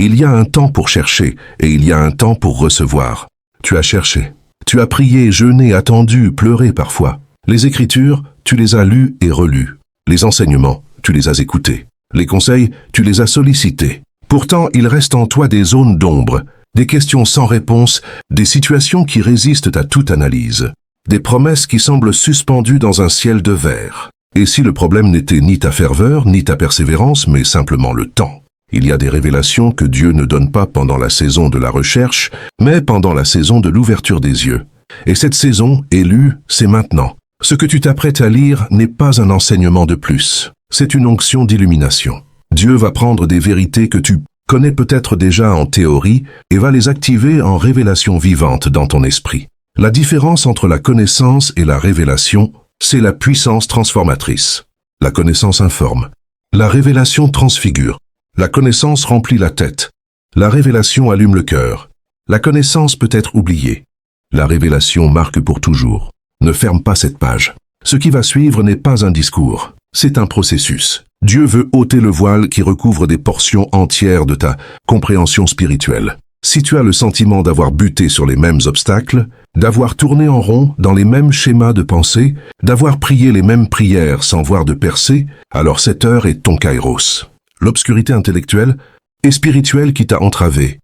Il y a un temps pour chercher et il y a un temps pour recevoir. Tu as cherché. Tu as prié, jeûné, attendu, pleuré parfois. Les Écritures, tu les as lues et relues. Les enseignements, tu les as écoutés. Les conseils, tu les as sollicités. Pourtant, il reste en toi des zones d'ombre, des questions sans réponse, des situations qui résistent à toute analyse, des promesses qui semblent suspendues dans un ciel de verre. Et si le problème n'était ni ta ferveur, ni ta persévérance, mais simplement le temps? Il y a des révélations que Dieu ne donne pas pendant la saison de la recherche, mais pendant la saison de l'ouverture des yeux. Et cette saison, élue, c'est maintenant. Ce que tu t'apprêtes à lire n'est pas un enseignement de plus, c'est une onction d'illumination. Dieu va prendre des vérités que tu connais peut-être déjà en théorie et va les activer en révélation vivante dans ton esprit. La différence entre la connaissance et la révélation, c'est la puissance transformatrice. La connaissance informe. La révélation transfigure. La connaissance remplit la tête. La révélation allume le cœur. La connaissance peut être oubliée. La révélation marque pour toujours. Ne ferme pas cette page. Ce qui va suivre n'est pas un discours, c'est un processus. Dieu veut ôter le voile qui recouvre des portions entières de ta compréhension spirituelle. Si tu as le sentiment d'avoir buté sur les mêmes obstacles, d'avoir tourné en rond dans les mêmes schémas de pensée, d'avoir prié les mêmes prières sans voir de percée, alors cette heure est ton kairos. L'obscurité intellectuelle et spirituelle qui t'a entravé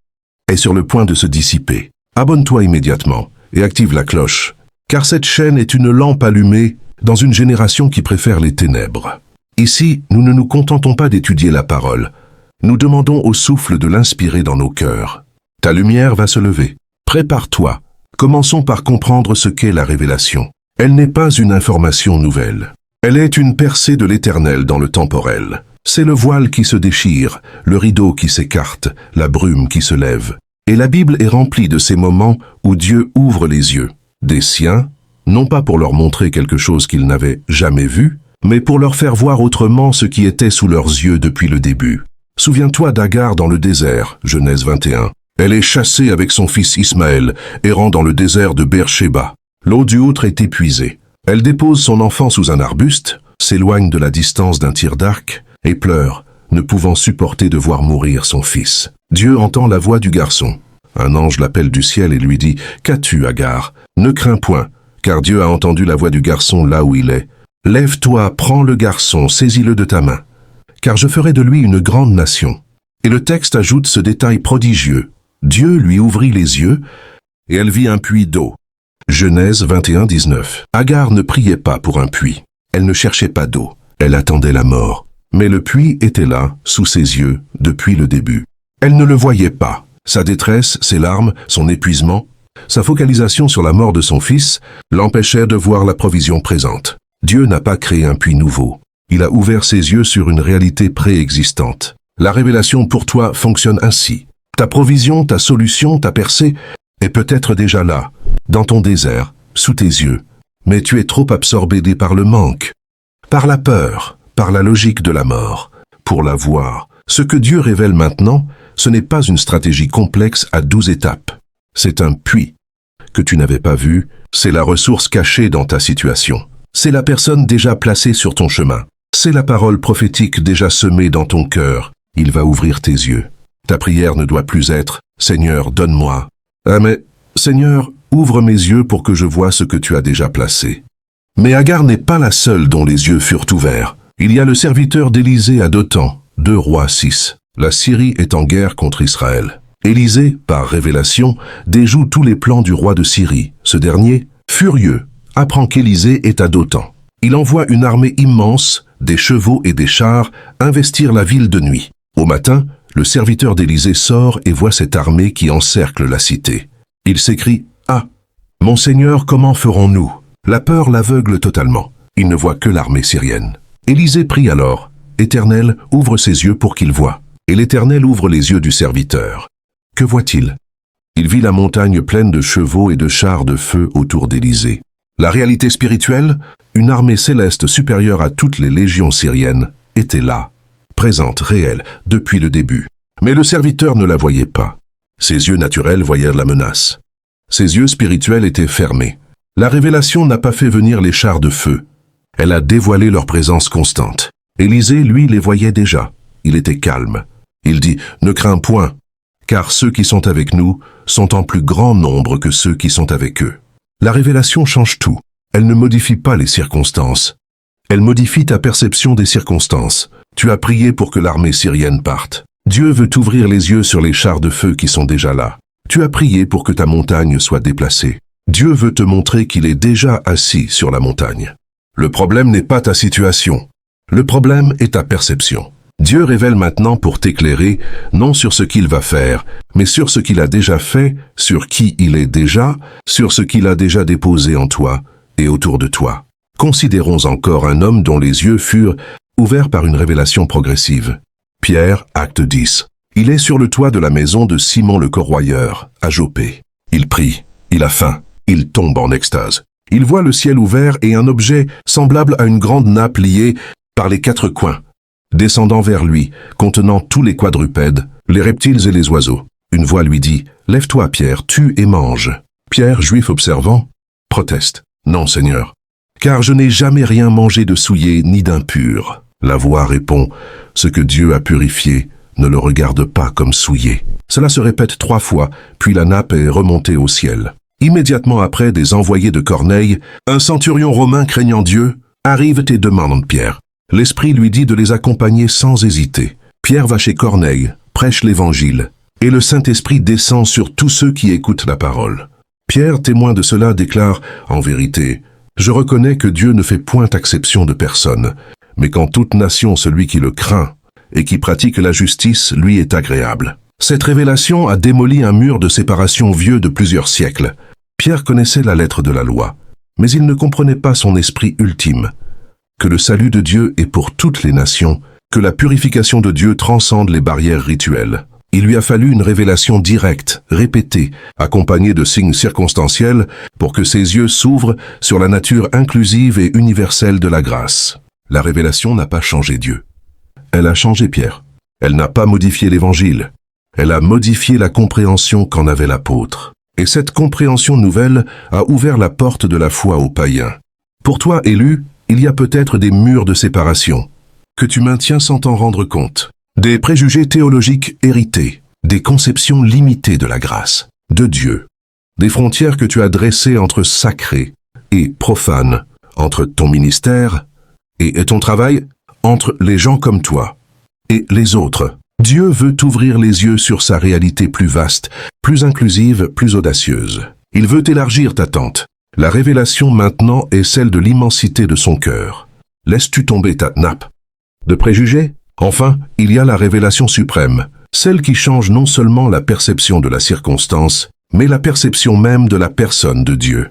est sur le point de se dissiper. Abonne-toi immédiatement et active la cloche, car cette chaîne est une lampe allumée dans une génération qui préfère les ténèbres. Ici, nous ne nous contentons pas d'étudier la parole. Nous demandons au souffle de l'inspirer dans nos cœurs. Ta lumière va se lever. Prépare-toi. Commençons par comprendre ce qu'est la révélation. Elle n'est pas une information nouvelle. Elle est une percée de l'éternel dans le temporel. C'est le voile qui se déchire, le rideau qui s'écarte, la brume qui se lève. Et la Bible est remplie de ces moments où Dieu ouvre les yeux des siens, non pas pour leur montrer quelque chose qu'ils n'avaient jamais vu, mais pour leur faire voir autrement ce qui était sous leurs yeux depuis le début. Souviens-toi d'Agar dans le désert, Genèse 21. Elle est chassée avec son fils Ismaël, errant dans le désert de Beersheba. L'eau du outre est épuisée. Elle dépose son enfant sous un arbuste, s'éloigne de la distance d'un tir d'arc, et pleure, ne pouvant supporter de voir mourir son fils. Dieu entend la voix du garçon. Un ange l'appelle du ciel et lui dit « Qu'as-tu, Agar? Ne crains point, car Dieu a entendu la voix du garçon là où il est. Lève-toi, prends le garçon, saisis-le de ta main, car je ferai de lui une grande nation. » Et le texte ajoute ce détail prodigieux. Dieu lui ouvrit les yeux, et elle vit un puits d'eau. Genèse 21, 19. Agar ne priait pas pour un puits. Elle ne cherchait pas d'eau. Elle attendait la mort. Mais le puits était là, sous ses yeux, depuis le début. Elle ne le voyait pas. Sa détresse, ses larmes, son épuisement, sa focalisation sur la mort de son fils l'empêchait de voir la provision présente. Dieu n'a pas créé un puits nouveau. Il a ouvert ses yeux sur une réalité préexistante. La révélation pour toi fonctionne ainsi. Ta provision, ta solution, ta percée est peut-être déjà là, dans ton désert, sous tes yeux. Mais tu es trop absorbé par le manque, par la peur, par la logique de la mort, pour la voir. Ce que Dieu révèle maintenant, ce n'est pas une stratégie complexe à 12 étapes. C'est un puits que tu n'avais pas vu, c'est la ressource cachée dans ta situation. C'est la personne déjà placée sur ton chemin. C'est la parole prophétique déjà semée dans ton cœur. Il va ouvrir tes yeux. Ta prière ne doit plus être « Seigneur, donne-moi ». Ah mais, Seigneur, ouvre mes yeux pour que je voie ce que tu as déjà placé. Mais Agar n'est pas la seule dont les yeux furent ouverts. Il y a le serviteur d'Élisée à Dothan, 2 Rois 6. La Syrie est en guerre contre Israël. Élisée, par révélation, déjoue tous les plans du roi de Syrie. Ce dernier, furieux, apprend qu'Élisée est à Dothan. Il envoie une armée immense, des chevaux et des chars, investir la ville de nuit. Au matin, le serviteur d'Élisée sort et voit cette armée qui encercle la cité. Il s'écrie « Ah, mon Seigneur, comment ferons-nous » La peur l'aveugle totalement. Il ne voit que l'armée syrienne. Élisée prie alors « Éternel, ouvre ses yeux pour qu'il voie. » Et l'Éternel ouvre les yeux du serviteur. Que voit-il? Il vit la montagne pleine de chevaux et de chars de feu autour d'Élisée. La réalité spirituelle, une armée céleste supérieure à toutes les légions syriennes, était là, présente, réelle, depuis le début. Mais le serviteur ne la voyait pas. Ses yeux naturels voyaient la menace. Ses yeux spirituels étaient fermés. La révélation n'a pas fait venir les chars de feu. Elle a dévoilé leur présence constante. Élisée, lui, les voyait déjà. Il était calme. Il dit « Ne crains point, car ceux qui sont avec nous sont en plus grand nombre que ceux qui sont avec eux. La révélation change tout. Elle ne modifie pas les circonstances. Elle modifie ta perception des circonstances. Tu as prié pour que l'armée syrienne parte. Dieu veut t'ouvrir les yeux sur les chars de feu qui sont déjà là. Tu as prié pour que ta montagne soit déplacée. Dieu veut te montrer qu'il est déjà assis sur la montagne. Le problème n'est pas ta situation. Le problème est ta perception. Dieu révèle maintenant pour t'éclairer, non sur ce qu'il va faire, mais sur ce qu'il a déjà fait, sur qui il est déjà, sur ce qu'il a déjà déposé en toi et autour de toi. Considérons encore un homme dont les yeux furent ouverts par une révélation progressive. Pierre, acte 10. Il est sur le toit de la maison de Simon le Corroyeur, à Jopé. Il prie, il a faim, il tombe en extase. Il voit le ciel ouvert et un objet semblable à une grande nappe liée par les quatre coins, descendant vers lui, contenant tous les quadrupèdes, les reptiles et les oiseaux. Une voix lui dit, « Lève-toi, Pierre, tue et mange. » Pierre, juif observant, proteste, « Non, Seigneur, car je n'ai jamais rien mangé de souillé ni d'impur. » La voix répond, « Ce que Dieu a purifié, ne le regarde pas comme souillé. » Cela se répète 3 fois, puis la nappe est remontée au ciel. Immédiatement après, des envoyés de Corneille, un centurion romain craignant Dieu, arrivent et demandent Pierre. L'Esprit lui dit de les accompagner sans hésiter. Pierre va chez Corneille, prêche l'Évangile, et le Saint-Esprit descend sur tous ceux qui écoutent la parole. Pierre, témoin de cela, déclare, « En vérité, je reconnais que Dieu ne fait point exception de personne, mais qu'en toute nation celui qui le craint et qui pratique la justice lui est agréable. » Cette révélation a démoli un mur de séparation vieux de plusieurs siècles. Pierre connaissait la lettre de la loi, mais il ne comprenait pas son esprit ultime, que le salut de Dieu est pour toutes les nations, que la purification de Dieu transcende les barrières rituelles. Il lui a fallu une révélation directe, répétée, accompagnée de signes circonstanciels pour que ses yeux s'ouvrent sur la nature inclusive et universelle de la grâce. La révélation n'a pas changé Dieu. Elle a changé Pierre. Elle n'a pas modifié l'Évangile. Elle a modifié la compréhension qu'en avait l'apôtre. Et cette compréhension nouvelle a ouvert la porte de la foi aux païens. Pour toi, élu, il y a peut-être des murs de séparation que tu maintiens sans t'en rendre compte, des préjugés théologiques hérités, des conceptions limitées de la grâce, de Dieu, des frontières que tu as dressées entre sacré et profane, entre ton ministère et ton travail, entre les gens comme toi et les autres. Dieu veut t'ouvrir les yeux sur sa réalité plus vaste, plus inclusive, plus audacieuse. Il veut élargir ta tente. La révélation maintenant est celle de l'immensité de son cœur. Laisses-tu tomber ta nappe de préjugés? Enfin, il y a la révélation suprême, celle qui change non seulement la perception de la circonstance, mais la perception même de la personne de Dieu.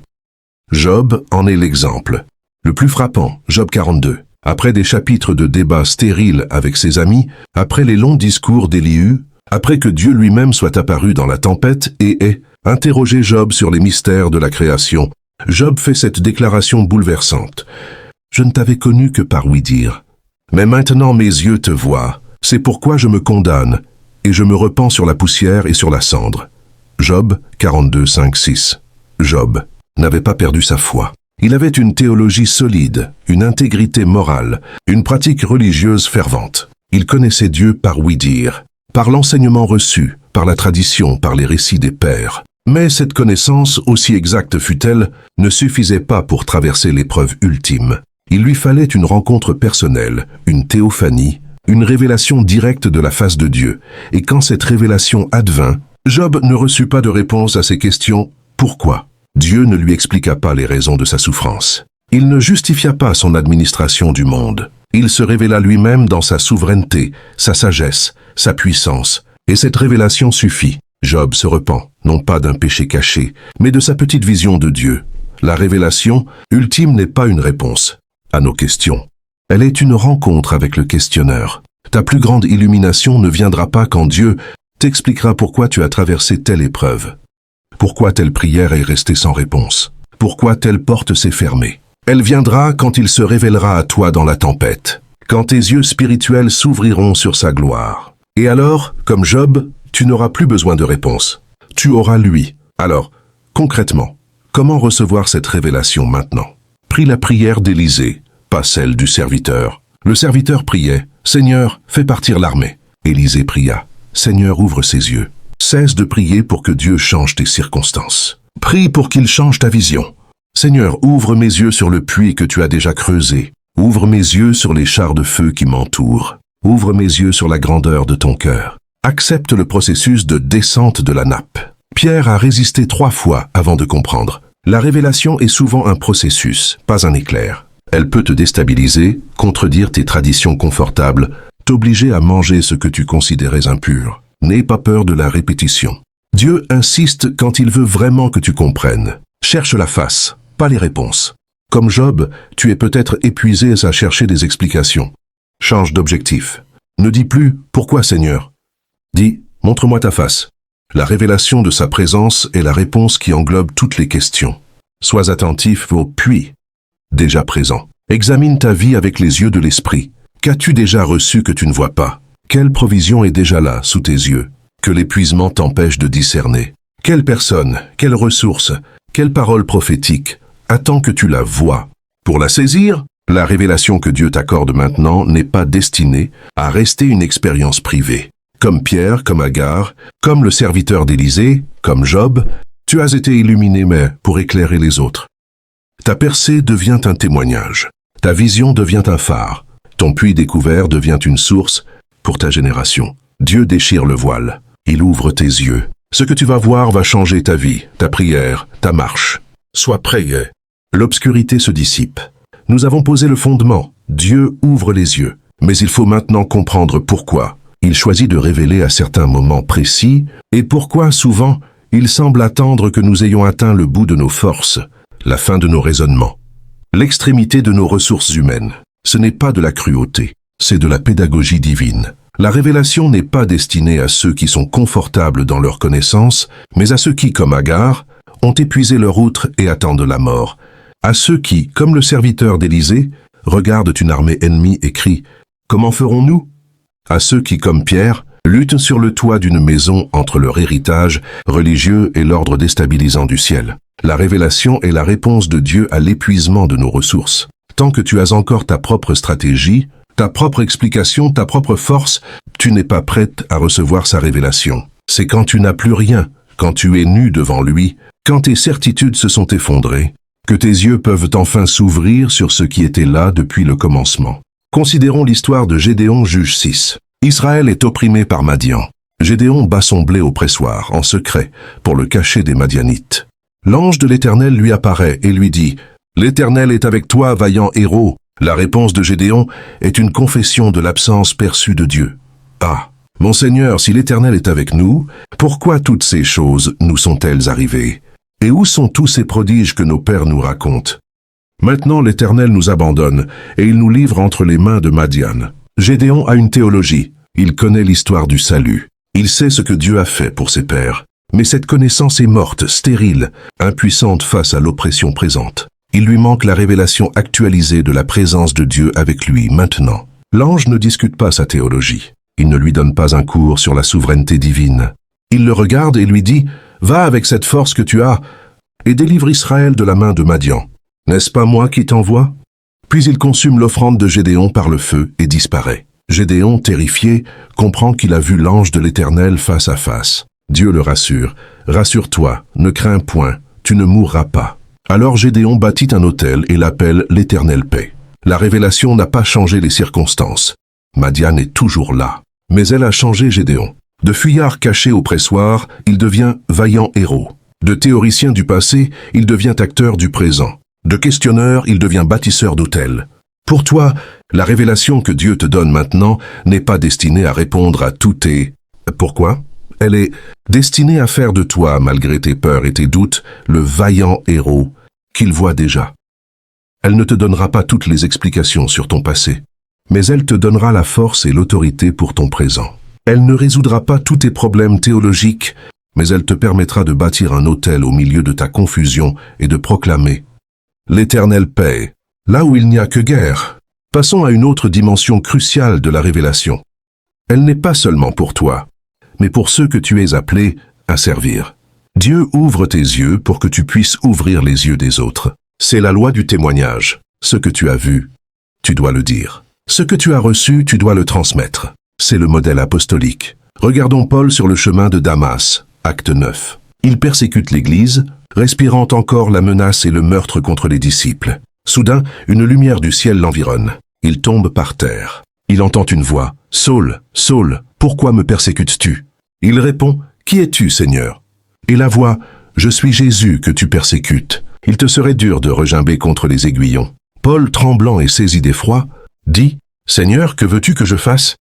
Job en est l'exemple. Le plus frappant, Job 42. Après des chapitres de débats stériles avec ses amis, après les longs discours d'Élihu, après que Dieu lui-même soit apparu dans la tempête et ait interrogé Job sur les mystères de la création, Job fait cette déclaration bouleversante. « Je ne t'avais connu que par ouï-dire. Mais maintenant mes yeux te voient. C'est pourquoi je me condamne, et je me repens sur la poussière et sur la cendre. » Job 42, 5, 6. Job n'avait pas perdu sa foi. Il avait une théologie solide, une intégrité morale, une pratique religieuse fervente. Il connaissait Dieu par ouï-dire, par l'enseignement reçu, par la tradition, par les récits des pères. Mais cette connaissance, aussi exacte fût-elle, ne suffisait pas pour traverser l'épreuve ultime. Il lui fallait une rencontre personnelle, une théophanie, une révélation directe de la face de Dieu. Et quand cette révélation advint, Job ne reçut pas de réponse à ses questions « Pourquoi ?» Dieu ne lui expliqua pas les raisons de sa souffrance. Il ne justifia pas son administration du monde. Il se révéla lui-même dans sa souveraineté, sa sagesse, sa puissance. Et cette révélation suffit. Job se repent, non pas d'un péché caché, mais de sa petite vision de Dieu. La révélation ultime n'est pas une réponse à nos questions. Elle est une rencontre avec le questionneur. Ta plus grande illumination ne viendra pas quand Dieu t'expliquera pourquoi tu as traversé telle épreuve. Pourquoi telle prière est restée sans réponse? Pourquoi telle porte s'est fermée? Elle viendra quand il se révélera à toi dans la tempête, quand tes yeux spirituels s'ouvriront sur sa gloire. Et alors, comme Job, tu n'auras plus besoin de réponse. Tu auras lui. Alors, concrètement, comment recevoir cette révélation maintenant? Prie la prière d'Élisée, pas celle du serviteur. Le serviteur priait, « Seigneur, fais partir l'armée. » Élisée pria, « Seigneur, ouvre ses yeux. » Cesse de prier pour que Dieu change tes circonstances. Prie pour qu'il change ta vision. Seigneur, ouvre mes yeux sur le puits que tu as déjà creusé. Ouvre mes yeux sur les chars de feu qui m'entourent. Ouvre mes yeux sur la grandeur de ton cœur. Accepte le processus de descente de la nappe. Pierre a résisté 3 fois avant de comprendre. La révélation est souvent un processus, pas un éclair. Elle peut te déstabiliser, contredire tes traditions confortables, t'obliger à manger ce que tu considérais impur. N'aie pas peur de la répétition. Dieu insiste quand il veut vraiment que tu comprennes. Cherche la face, pas les réponses. Comme Job, tu es peut-être épuisé à chercher des explications. Change d'objectif. Ne dis plus « Pourquoi, Seigneur ?» Dis « Montre-moi ta face ». La révélation de sa présence est la réponse qui englobe toutes les questions. Sois attentif au puits, déjà présent. Examine ta vie avec les yeux de l'esprit. Qu'as-tu déjà reçu que tu ne vois pas? Quelle provision est déjà là, sous tes yeux, que l'épuisement t'empêche de discerner? Quelle personne, quelle ressource, quelle parole prophétique attend que tu la vois? Pour la saisir, la révélation que Dieu t'accorde maintenant n'est pas destinée à rester une expérience privée. Comme Pierre, comme Agar, comme le serviteur d'Élisée, comme Job, tu as été illuminé mais pour éclairer les autres. Ta percée devient un témoignage. Ta vision devient un phare. Ton puits découvert devient une source pour ta génération. Dieu déchire le voile. Il ouvre tes yeux. Ce que tu vas voir va changer ta vie, ta prière, ta marche. Sois prêt. L'obscurité se dissipe. Nous avons posé le fondement. Dieu ouvre les yeux. Mais il faut maintenant comprendre pourquoi. Il choisit de révéler à certains moments précis et pourquoi souvent il semble attendre que nous ayons atteint le bout de nos forces, la fin de nos raisonnements, l'extrémité de nos ressources humaines. Ce n'est pas de la cruauté, c'est de la pédagogie divine. La révélation n'est pas destinée à ceux qui sont confortables dans leur connaissance, mais à ceux qui, comme Agar, ont épuisé leur outre et attendent la mort. À ceux qui, comme le serviteur d'Élisée, regardent une armée ennemie et crient « Comment ferons-nous » À ceux qui, comme Pierre, luttent sur le toit d'une maison entre leur héritage religieux et l'ordre déstabilisant du ciel. La révélation est la réponse de Dieu à l'épuisement de nos ressources. Tant que tu as encore ta propre stratégie, ta propre explication, ta propre force, tu n'es pas prête à recevoir sa révélation. C'est quand tu n'as plus rien, quand tu es nu devant lui, quand tes certitudes se sont effondrées, que tes yeux peuvent enfin s'ouvrir sur ce qui était là depuis le commencement. Considérons l'histoire de Gédéon, juge 6. Israël est opprimé par Madian. Gédéon bat son blé au pressoir, en secret, pour le cacher des Madianites. L'ange de l'Éternel lui apparaît et lui dit « L'Éternel est avec toi, vaillant héros ». La réponse de Gédéon est une confession de l'absence perçue de Dieu. « Ah, mon Seigneur, si l'Éternel est avec nous, pourquoi toutes ces choses nous sont-elles arrivées? Et où sont tous ces prodiges que nos pères nous racontent? Maintenant l'Éternel nous abandonne, et il nous livre entre les mains de Madian. » Gédéon a une théologie. Il connaît l'histoire du salut. Il sait ce que Dieu a fait pour ses pères. Mais cette connaissance est morte, stérile, impuissante face à l'oppression présente. Il lui manque la révélation actualisée de la présence de Dieu avec lui maintenant. L'ange ne discute pas sa théologie. Il ne lui donne pas un cours sur la souveraineté divine. Il le regarde et lui dit « Va avec cette force que tu as et délivre Israël de la main de Madian. N'est-ce pas moi qui t'envoie ?» Puis il consume l'offrande de Gédéon par le feu et disparaît. Gédéon, terrifié, comprend qu'il a vu l'ange de l'Éternel face à face. Dieu le rassure. « Rassure-toi, ne crains point, tu ne mourras pas. » Alors Gédéon bâtit un autel et l'appelle l'Éternel paix. La révélation n'a pas changé les circonstances. Madian est toujours là. Mais elle a changé Gédéon. De fuyard caché au pressoir, il devient vaillant héros. De théoricien du passé, il devient acteur du présent. De questionneur, il devient bâtisseur d'autels. Pour toi, la révélation que Dieu te donne maintenant n'est pas destinée à répondre à tous tes « pourquoi ?» Elle est destinée à faire de toi, malgré tes peurs et tes doutes, le vaillant héros qu'il voit déjà. Elle ne te donnera pas toutes les explications sur ton passé, mais elle te donnera la force et l'autorité pour ton présent. Elle ne résoudra pas tous tes problèmes théologiques, mais elle te permettra de bâtir un autel au milieu de ta confusion et de proclamer « L'Éternel paix », là où il n'y a que guerre. Passons à une autre dimension cruciale de la révélation. Elle n'est pas seulement pour toi, mais pour ceux que tu es appelé à servir. Dieu ouvre tes yeux pour que tu puisses ouvrir les yeux des autres. C'est la loi du témoignage. Ce que tu as vu, tu dois le dire. Ce que tu as reçu, tu dois le transmettre. C'est le modèle apostolique. Regardons Paul sur le chemin de Damas, acte 9. Il persécute l'Église, respirant encore la menace et le meurtre contre les disciples. Soudain, une lumière du ciel l'environne. Il tombe par terre. Il entend une voix. « Saul, Saul, pourquoi me persécutes-tu » Il répond « Qui es-tu, Seigneur » Et la voix « Je suis Jésus que tu persécutes. Il te serait dur de regimber contre les aiguillons. » Paul, tremblant et saisi d'effroi, dit « Seigneur, que veux-tu que je fasse »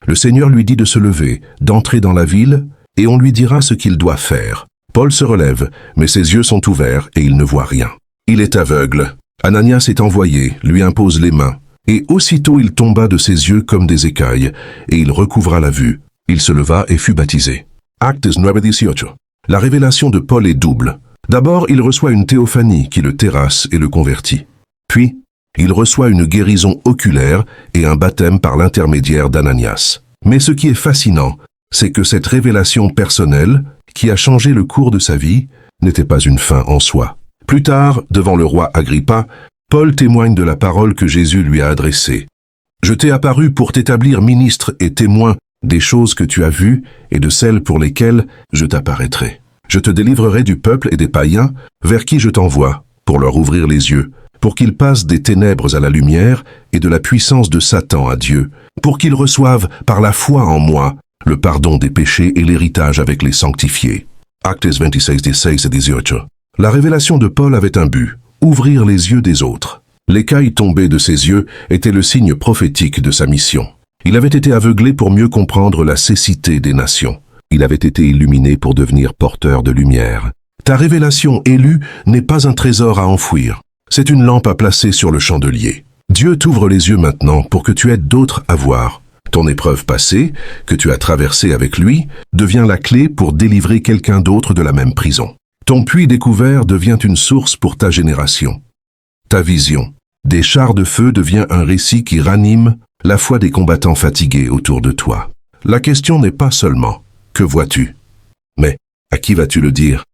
Le Seigneur lui dit de se lever, d'entrer dans la ville, et on lui dira ce qu'il doit faire. Paul se relève, mais ses yeux sont ouverts et il ne voit rien. Il est aveugle. Ananias est envoyé, lui impose les mains. Et aussitôt il tomba de ses yeux comme des écailles, et il recouvra la vue. Il se leva et fut baptisé. Actes 9:18. La révélation de Paul est double. D'abord, il reçoit une théophanie qui le terrasse et le convertit. Puis, il reçoit une guérison oculaire et un baptême par l'intermédiaire d'Ananias. Mais ce qui est fascinant, c'est que cette révélation personnelle, qui a changé le cours de sa vie, n'était pas une fin en soi. Plus tard, devant le roi Agrippa, Paul témoigne de la parole que Jésus lui a adressée. « Je t'ai apparu pour t'établir ministre et témoin des choses que tu as vues et de celles pour lesquelles je t'apparaîtrai. Je te délivrerai du peuple et des païens vers qui je t'envoie, pour leur ouvrir les yeux, pour qu'ils passent des ténèbres à la lumière et de la puissance de Satan à Dieu, pour qu'ils reçoivent par la foi en moi le pardon des péchés et l'héritage avec les sanctifiés. » Actes 26:16-18. La révélation de Paul avait un but, ouvrir les yeux des autres. L'écaille tombée de ses yeux était le signe prophétique de sa mission. Il avait été aveuglé pour mieux comprendre la cécité des nations. Il avait été illuminé pour devenir porteur de lumière. Ta révélation élue n'est pas un trésor à enfouir. C'est une lampe à placer sur le chandelier. Dieu t'ouvre les yeux maintenant pour que tu aides d'autres à voir. Ton épreuve passée, que tu as traversée avec lui, devient la clé pour délivrer quelqu'un d'autre de la même prison. Ton puits découvert devient une source pour ta génération. Ta vision, des chars de feu, devient un récit qui ranime la foi des combattants fatigués autour de toi. La question n'est pas seulement « que vois-tu » mais « à qui vas-tu le dire »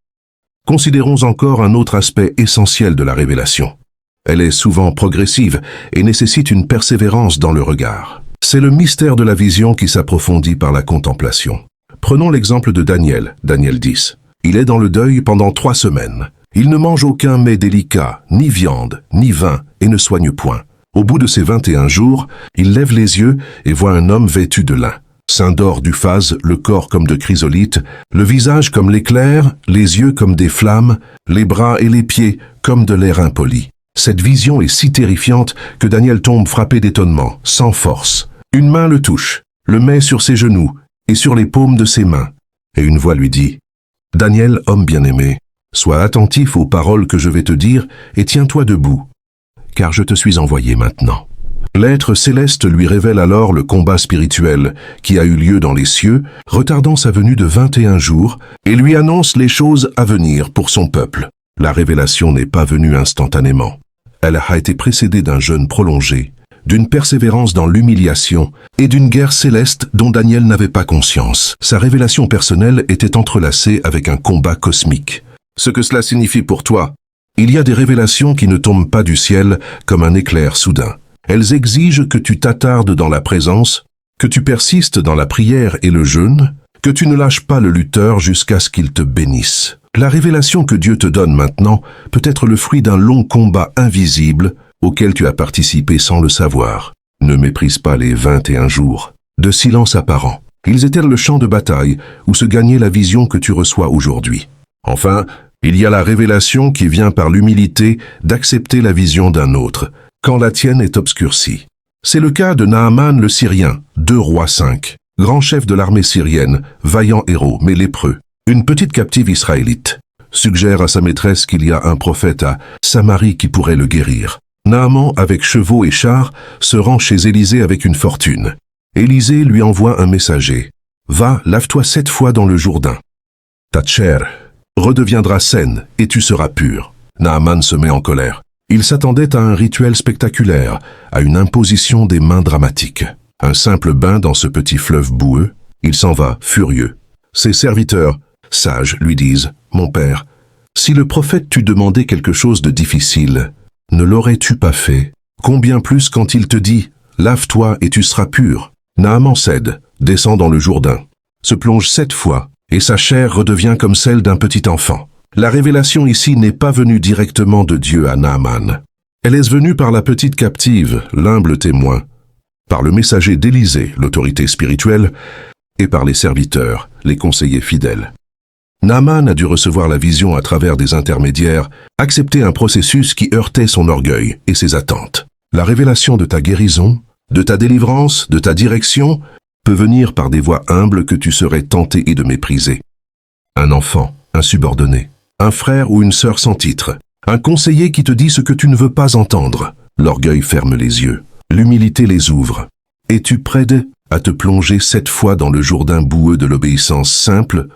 Considérons encore un autre aspect essentiel de la révélation. Elle est souvent progressive et nécessite une persévérance dans le regard. C'est le mystère de la vision qui s'approfondit par la contemplation. Prenons l'exemple de Daniel, Daniel 10. Il est dans le deuil pendant 3 semaines. Il ne mange aucun mets délicat, ni viande, ni vin, et ne soigne point. Au bout de ces 21 jours, il lève les yeux et voit un homme vêtu de lin. Sein d'or du phase, le corps comme de chrysolite, le visage comme l'éclair, les yeux comme des flammes, les bras et les pieds comme de l'air impoli. Cette vision est si terrifiante que Daniel tombe frappé d'étonnement, sans force. Une main le touche, le met sur ses genoux et sur les paumes de ses mains. Et une voix lui dit « Daniel, homme bien-aimé, sois attentif aux paroles que je vais te dire et tiens-toi debout, car je te suis envoyé maintenant. » L'être céleste lui révèle alors le combat spirituel qui a eu lieu dans les cieux, retardant sa venue de 21 jours, et lui annonce les choses à venir pour son peuple. La révélation n'est pas venue instantanément. Elle a été précédée d'un jeûne prolongé, d'une persévérance dans l'humiliation et d'une guerre céleste dont Daniel n'avait pas conscience. Sa révélation personnelle était entrelacée avec un combat cosmique. Ce que cela signifie pour toi, il y a des révélations qui ne tombent pas du ciel comme un éclair soudain. Elles exigent que tu t'attardes dans la présence, que tu persistes dans la prière et le jeûne, que tu ne lâches pas le lutteur jusqu'à ce qu'il te bénisse. La révélation que Dieu te donne maintenant peut être le fruit d'un long combat invisible auquel tu as participé sans le savoir. Ne méprise pas les 21 jours de silence apparent. Ils étaient le champ de bataille où se gagnait la vision que tu reçois aujourd'hui. Enfin, il y a la révélation qui vient par l'humilité d'accepter la vision d'un autre, quand la tienne est obscurcie. C'est le cas de Naaman le Syrien, 2 Rois 5, grand chef de l'armée syrienne, vaillant héros, mais lépreux. Une petite captive israélite suggère à sa maîtresse qu'il y a un prophète à Samarie qui pourrait le guérir. Naaman, avec chevaux et chars, se rend chez Élisée avec une fortune. Élisée lui envoie un messager. « Va, lave-toi 7 fois dans le Jourdain. Ta chair redeviendra saine et tu seras pur. » Naaman se met en colère. Il s'attendait à un rituel spectaculaire, à une imposition des mains dramatique. Un simple bain dans ce petit fleuve boueux, il s'en va, furieux. Ses serviteurs, sages, lui disent « Mon père, si le prophète t'eût demandé quelque chose de difficile, ne l'aurais-tu pas fait? Combien plus quand il te dit « Lave-toi et tu seras pur ». Naaman cède, descend dans le Jourdain. se plonge 7 fois, et sa chair redevient comme celle d'un petit enfant. La révélation ici n'est pas venue directement de Dieu à Naaman. Elle est venue par la petite captive, l'humble témoin, par le messager d'Élisée, l'autorité spirituelle, et par les serviteurs, les conseillers fidèles. Naaman a dû recevoir la vision à travers des intermédiaires, accepter un processus qui heurtait son orgueil et ses attentes. La révélation de ta guérison, de ta délivrance, de ta direction, peut venir par des voies humbles que tu serais tenté de mépriser. Un enfant, un subordonné, un frère ou une sœur sans titre, un conseiller qui te dit ce que tu ne veux pas entendre. L'orgueil ferme les yeux, l'humilité les ouvre. Es-tu prêt à te plonger 7 fois dans le Jourdain boueux de l'obéissance simple,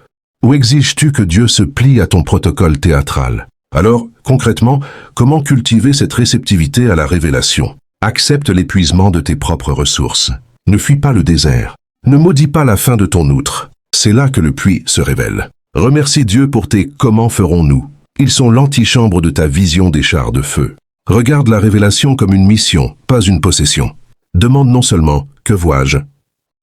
ou exiges-tu que Dieu se plie à ton protocole théâtral? Alors, concrètement, comment cultiver cette réceptivité à la révélation? Accepte l'épuisement de tes propres ressources. Ne fuis pas le désert. Ne maudis pas la fin de ton outre. C'est là que le puits se révèle. Remercie Dieu pour tes « comment ferons-nous ». Ils sont l'antichambre de ta vision des chars de feu. Regarde la révélation comme une mission, pas une possession. Demande non seulement « que vois-je »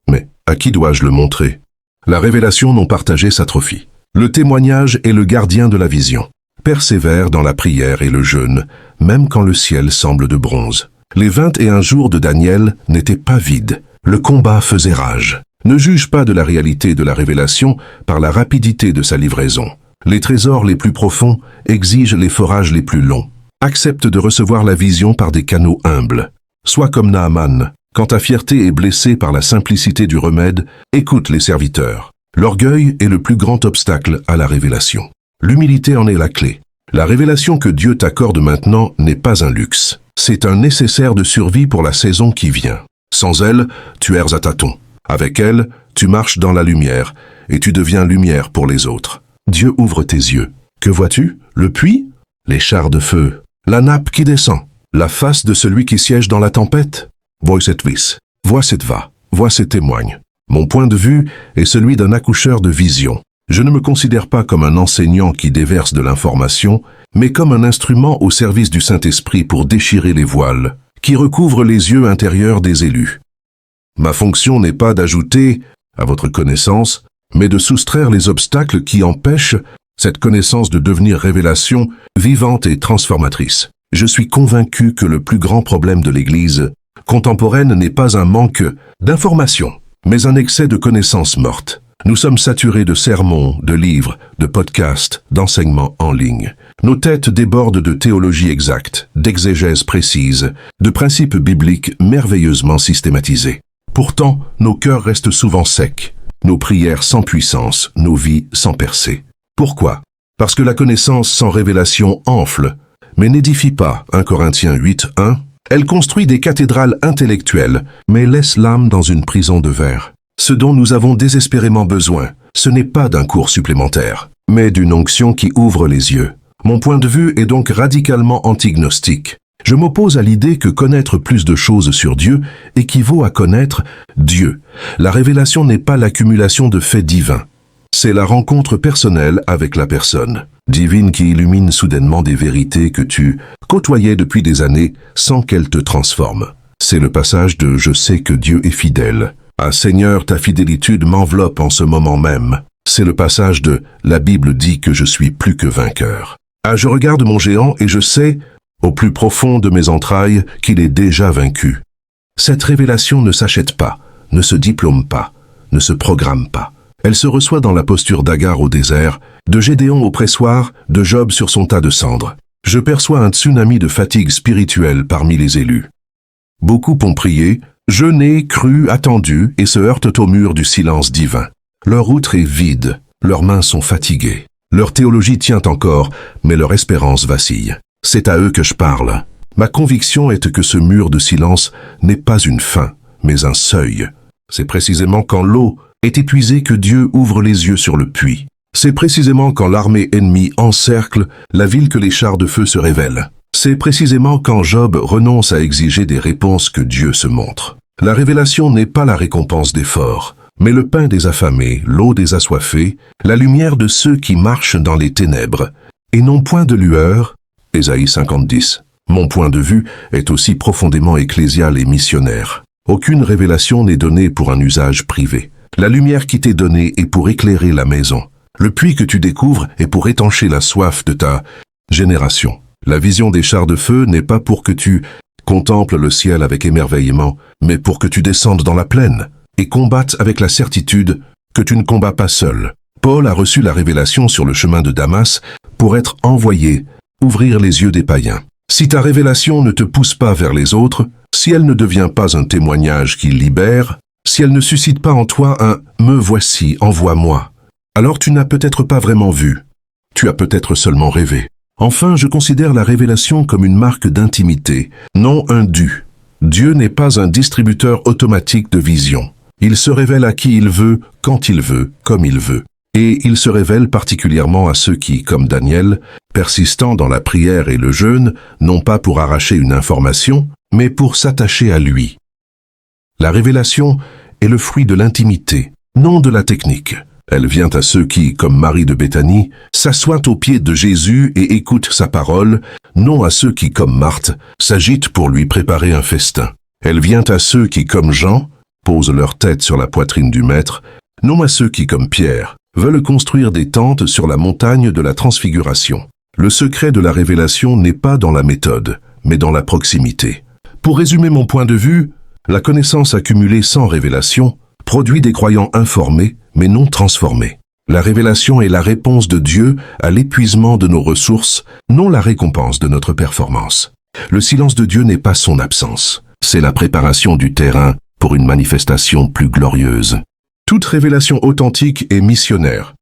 mais « à qui dois-je le montrer ?» La révélation non partagée s'atrophie. Le témoignage est le gardien de la vision. Persévère dans la prière et le jeûne, même quand le ciel semble de bronze. Les 21 jours de Daniel n'étaient pas vides. Le combat faisait rage. Ne juge pas de la réalité de la révélation par la rapidité de sa livraison. Les trésors les plus profonds exigent les forages les plus longs. Accepte de recevoir la vision par des canaux humbles. Sois comme Naaman. Quand ta fierté est blessée par la simplicité du remède, écoute les serviteurs. L'orgueil est le plus grand obstacle à la révélation. L'humilité en est la clé. La révélation que Dieu t'accorde maintenant n'est pas un luxe. C'est un nécessaire de survie pour la saison qui vient. Sans elle, tu erres à tâtons. Avec elle, tu marches dans la lumière, et tu deviens lumière pour les autres. Dieu ouvre tes yeux. Que vois-tu? Le puits? Les chars de feu. La nappe qui descend. La face de celui qui siège dans la tempête? Vois cette vis. Vois cette va. Vois ces témoignes. Mon point de vue est celui d'un accoucheur de vision. Je ne me considère pas comme un enseignant qui déverse de l'information, mais comme un instrument au service du Saint-Esprit pour déchirer les voiles, qui recouvrent les yeux intérieurs des élus. Ma fonction n'est pas d'ajouter à votre connaissance, mais de soustraire les obstacles qui empêchent cette connaissance de devenir révélation vivante et transformatrice. Je suis convaincu que le plus grand problème de l'Église contemporaine n'est pas un manque d'informations, mais un excès de connaissances mortes. Nous sommes saturés de sermons, de livres, de podcasts, d'enseignements en ligne. Nos têtes débordent de théologie exacte, d'exégèse précise, de principes bibliques merveilleusement systématisés. Pourtant, nos cœurs restent souvent secs, nos prières sans puissance, nos vies sans percée. Pourquoi? Parce que la connaissance sans révélation enfle, mais n'édifie pas, 1 Corinthiens 8:1. Elle construit des cathédrales intellectuelles, mais laisse l'âme dans une prison de verre. Ce dont nous avons désespérément besoin, ce n'est pas d'un cours supplémentaire, mais d'une onction qui ouvre les yeux. Mon point de vue est donc radicalement antignostique. Je m'oppose à l'idée que connaître plus de choses sur Dieu équivaut à connaître Dieu. La révélation n'est pas l'accumulation de faits divins. C'est la rencontre personnelle avec la personne divine qui illumine soudainement des vérités que tu côtoyais depuis des années sans qu'elles te transforment. C'est le passage de « Je sais que Dieu est fidèle » à « Seigneur, ta fidélitude m'enveloppe en ce moment même ». C'est le passage de « La Bible dit que je suis plus que vainqueur ». Ah, je regarde mon géant et je sais, au plus profond de mes entrailles, qu'il est déjà vaincu. Cette révélation ne s'achète pas, ne se diplôme pas, ne se programme pas. Elle se reçoit dans la posture d'Agar au désert, de Gédéon au pressoir, de Job sur son tas de cendres. Je perçois un tsunami de fatigue spirituelle parmi les élus. Beaucoup ont prié, jeûné, cru, attendu et se heurtent au mur du silence divin. Leur outre est vide, leurs mains sont fatiguées. Leur théologie tient encore, mais leur espérance vacille. C'est à eux que je parle. Ma conviction est que ce mur de silence n'est pas une fin, mais un seuil. C'est précisément quand l'eau est épuisée que Dieu ouvre les yeux sur le puits. C'est précisément quand l'armée ennemie encercle la ville que les chars de feu se révèlent. C'est précisément quand Job renonce à exiger des réponses que Dieu se montre. La révélation n'est pas la récompense des forts, mais le pain des affamés, l'eau des assoiffés, la lumière de ceux qui marchent dans les ténèbres, et non point de lueur. Ésaïe 50:10. Mon point de vue est aussi profondément ecclésial et missionnaire. Aucune révélation n'est donnée pour un usage privé. La lumière qui t'est donnée est pour éclairer la maison. Le puits que tu découvres est pour étancher la soif de ta génération. La vision des chars de feu n'est pas pour que tu contemples le ciel avec émerveillement, mais pour que tu descendes dans la plaine et combattes avec la certitude que tu ne combats pas seul. Paul a reçu la révélation sur le chemin de Damas pour être envoyé, ouvrir les yeux des païens. Si ta révélation ne te pousse pas vers les autres, si elle ne devient pas un témoignage qui libère, si elle ne suscite pas en toi un « me voici, envoie-moi », alors tu n'as peut-être pas vraiment vu. Tu as peut-être seulement rêvé. Enfin, je considère la révélation comme une marque d'intimité, non un dû. Dieu n'est pas un distributeur automatique de vision. Il se révèle à qui il veut, quand il veut, comme il veut. Et il se révèle particulièrement à ceux qui, comme Daniel, persistant dans la prière et le jeûne, non pas pour arracher une information, mais pour s'attacher à lui. La révélation est le fruit de l'intimité, non de la technique. Elle vient à ceux qui, comme Marie de Béthanie, s'assoient aux pieds de Jésus et écoutent sa parole, non à ceux qui, comme Marthe, s'agitent pour lui préparer un festin. Elle vient à ceux qui, comme Jean, posent leur tête sur la poitrine du Maître, non à ceux qui, comme Pierre, veulent construire des tentes sur la montagne de la transfiguration. Le secret de la révélation n'est pas dans la méthode, mais dans la proximité. Pour résumer mon point de vue, la connaissance accumulée sans révélation produit des croyants informés, mais non transformés. La révélation est la réponse de Dieu à l'épuisement de nos ressources, non la récompense de notre performance. Le silence de Dieu n'est pas son absence, c'est la préparation du terrain pour une manifestation plus glorieuse. Toute révélation authentique est missionnaire.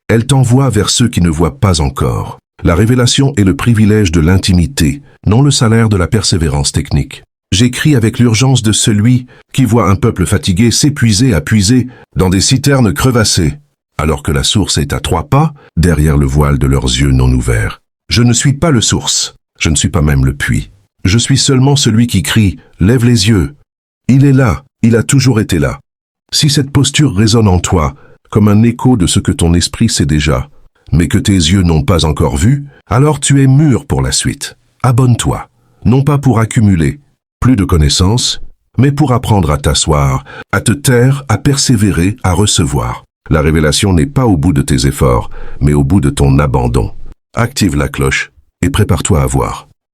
Elle t'envoie vers ceux qui ne voient pas encore. La révélation est le privilège de l'intimité, non le salaire de la persévérance technique. J'écris avec l'urgence de celui qui voit un peuple fatigué s'épuiser à puiser dans des citernes crevassées, alors que la source est à 3 pas, derrière le voile de leurs yeux non ouverts. Je ne suis pas le source, je ne suis pas même le puits. Je suis seulement celui qui crie « Lève les yeux ». Il est là, il a toujours été là. Si cette posture résonne en toi, comme un écho de ce que ton esprit sait déjà, mais que tes yeux n'ont pas encore vu, alors tu es mûr pour la suite. Abonne-toi, non pas pour accumuler plus de connaissances, mais pour apprendre à t'asseoir, à te taire, à persévérer, à recevoir. La révélation n'est pas au bout de tes efforts, mais au bout de ton abandon. Active la cloche et prépare-toi à voir.